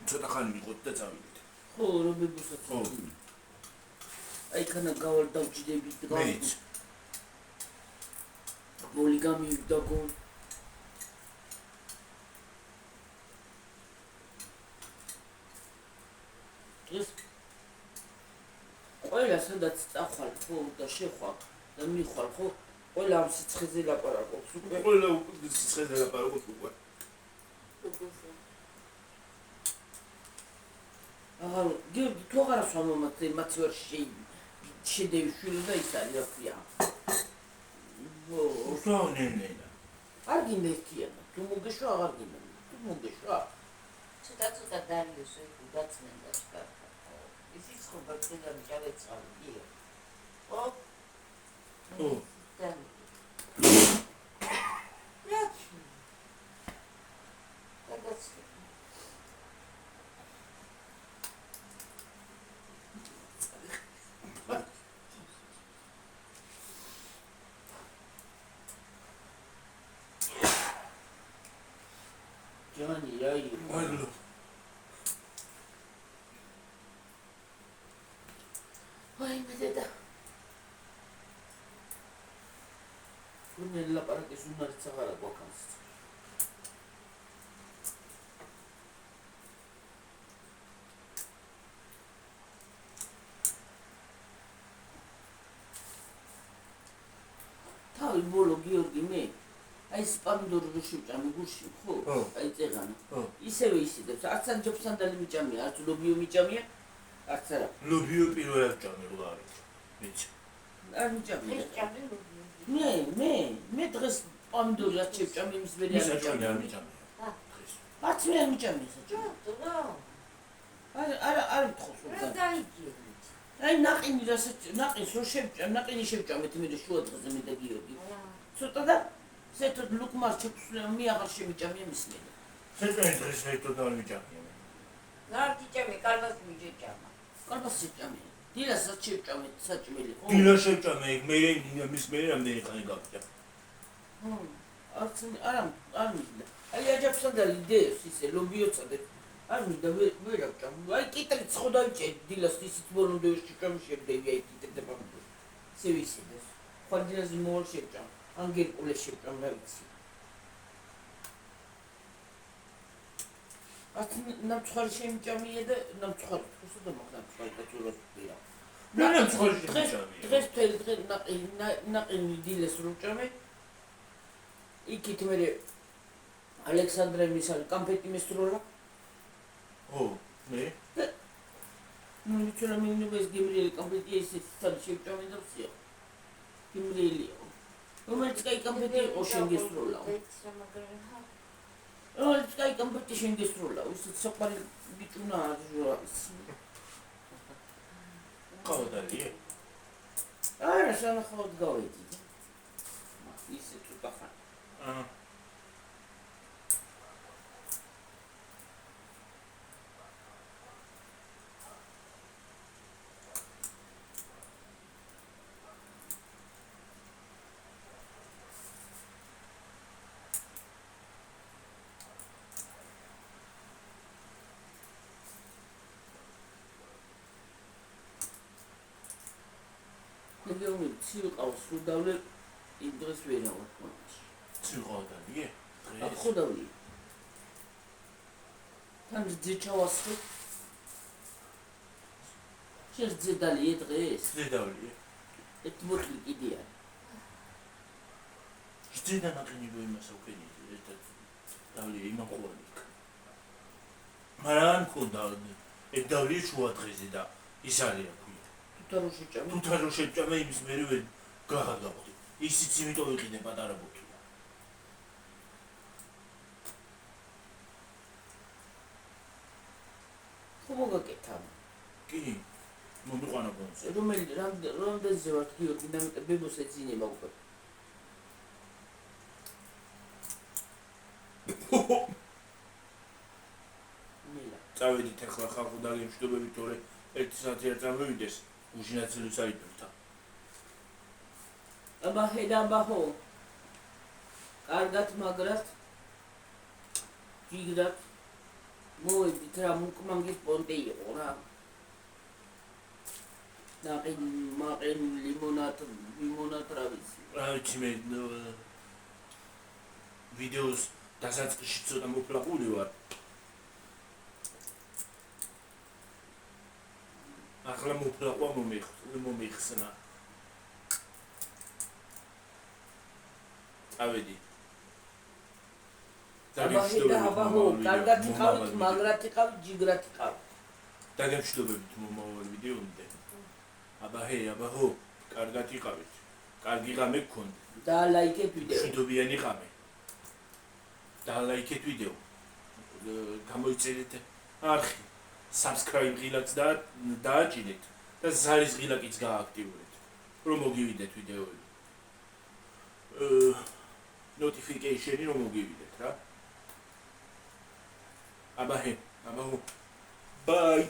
[SPEAKER 1] ცოტა ხანი მიყოთ და წავიდეთ
[SPEAKER 2] ხო რომებუსაც აი ქანა გავალ დავჭიდებით
[SPEAKER 1] მეც
[SPEAKER 2] გოლი გამივიდა გოლ ეს ყველა სადაც წახვალ ხო და შეხვალ და მიხვალ ხო ყველა ამ სიცხეზე ლაპარაკობს უკვე
[SPEAKER 1] ყველა სიცხეზე ლაპარაკობს უკვე
[SPEAKER 2] აღარ გიორგი თუ აღარ ასვამოთ მათ ვერ შედევშვილი და ის არის რა ქვია
[SPEAKER 1] უსაუნენენა
[SPEAKER 2] არ გინდეთიანა თუ მოგეშვა აღარ გინდა თუ მოგეშვა
[SPEAKER 3] ცოტა დარიოს გაცნენდა შკარფა ისიც ხო ბაქცელა მჭავეწყალი ო და
[SPEAKER 2] Giovanni, dai.
[SPEAKER 1] Quello.
[SPEAKER 2] Ai, mi deda. Nella parte su una rizzavara qua cazzo. Tal bolo Gheorghi me. აი სპამდორი რო შევჭამი გულში ხო? აი წეღანა. ისევე ისედებს. არც ან ჯობსანდალი მიჭამია, არც ლობიო მიჭამია, არც არა.
[SPEAKER 1] ლობიო პირველად ჭამი რა არის? ვიცი.
[SPEAKER 2] არ მიჭამია.
[SPEAKER 3] ეს ჭამი ლობიო.
[SPEAKER 2] მე დღეს სპამდორი არ შევჭამი იმის ვერ
[SPEAKER 1] არ მიჭამია.
[SPEAKER 2] არც მე არ მიჭამია საჭამი. არ მთხოს
[SPEAKER 3] რა დაიჭირე?
[SPEAKER 2] აი ნაყინი ნაყინს რო შევჭამ, ნაყინი შევჭამეთ მე შუა დღეზე მე და გიორგი. ცოტა და საერთოდ ლუკმას ჩექვსულა მე აღარ შევიჭამია მისმენა.
[SPEAKER 1] საერთოდ დღეს საერთოდ არ მიჭამია.
[SPEAKER 3] რა დიჭამე კარგად მიჭამა.
[SPEAKER 2] კარგად შეჭამია. დილასაც შევჭამე საჭმელი ხო?
[SPEAKER 1] დილა შევჭამე მე მის მე რამდენი ხანი გავჭა.
[SPEAKER 2] არც არ მინდა. აი აჯაფსანდალი დევს ისე ლობიოცადე. არ მინდა ვერ ავჭამ. აი კიტრიც ხო დავჭე დილას ისიც ბოლომდე შევჭამ შევდები აი კიტრდება. სევისიდეს. ხვალდილაზე მოვალ შევჭამ. ანგერკულე შევჭამ რა ვიცი. ათ ნამცხარი შემჭამია და ნამცხარი თქოსა და მაგნამცხარი კაცურას ვიყავ.
[SPEAKER 1] ნამცხარი შემჭამია.
[SPEAKER 2] დღეს თელი დღე ნაყინი დილეს რო ჭამე. იქით მე ალექსანდრე მისალი კამპეტი მესტროლა.
[SPEAKER 1] ო, მე?
[SPEAKER 2] ნუ ვიჩვენა მინუეს გემრიელი კამპეტი ისეთ თან შევჭამე და ვსია. გემრიელია. რომელიც კაი კამპეტი იყო შენგესროლა. რომელიც კაი კამპეტი შენგესროლა. ისეთ საყვარელი ბიჭუნა არის.
[SPEAKER 1] ყავდალია.
[SPEAKER 2] არა, სანახავად გავედი. ისე თუ კახა. მოგეუბნები ცივყავს სუდავლე იმ დღეს ვერავარ თვალში.
[SPEAKER 1] ცივყავდანიე?
[SPEAKER 2] აქ ხო დავლიე. თან რძე ჩავასხე. შენ რძე დალიე დღეს?
[SPEAKER 1] რძე დავლიე.
[SPEAKER 2] ერთი ბოთლი კიდია.
[SPEAKER 1] რძედან აყენიბო იმას აუქენი ერთად დავლიე იმან ხოვანი. მაგრამ მქონდა დავლიე შუა დღეზე და ის არის აქვე.
[SPEAKER 2] თუთარ რო შეჭამე?
[SPEAKER 1] თუთარ რო შეჭამე იმის მერე ვერ გაღადავდი. ისიც იმიტომ ვიყიდე პატარა ბოთლი.
[SPEAKER 2] ხო მოგაკეთა.
[SPEAKER 1] კი, მომიყვანა ბონზე.
[SPEAKER 2] რამდენზე ვარ გიორგი, იმიტომ ბებოს ეძინება უკვე.
[SPEAKER 1] წავედით ახლა ხალხუდალი მშვიდობები თორე 1 საათი არ წამოვიდეს უჟინაცელიც აიძულთა.
[SPEAKER 2] აბა ჰედაბაჰო. კარგად მაგრად ჯიგრად მოვედით რა მუკმანგის პონტე იყო რა. მაყენ ლიმონად რა ვიცი.
[SPEAKER 1] რა ვიცი მე ვიდეოს დასაწყისში ცოტა მოფლაყული ვარ. ახლა მოფლაყვა მომიხსნა. წავედი.
[SPEAKER 2] აბა კარგად იყავით, მაგრად იყავით, ჯიგრად იყავით.
[SPEAKER 1] დაგემშვიდობებით მომავალ ვიდეომდე. აბა ჰო, კარგად იყავით. კარგი ღამე გქონდა.
[SPEAKER 2] დაალაიქეთ ვიდეო.
[SPEAKER 1] მშვიდობიანი ღამე. დაალაიქეთ ვიდეო. გამოიწერეთ არხი. subscribe ღილაკს დააჭირეთ და ზარის ღილაკიც გააქტიურეთ. რომ მოგივიდეთ ვიდეოები. notification-ი რომ მოგივიდეთ რა. აბა ჰო. Bye.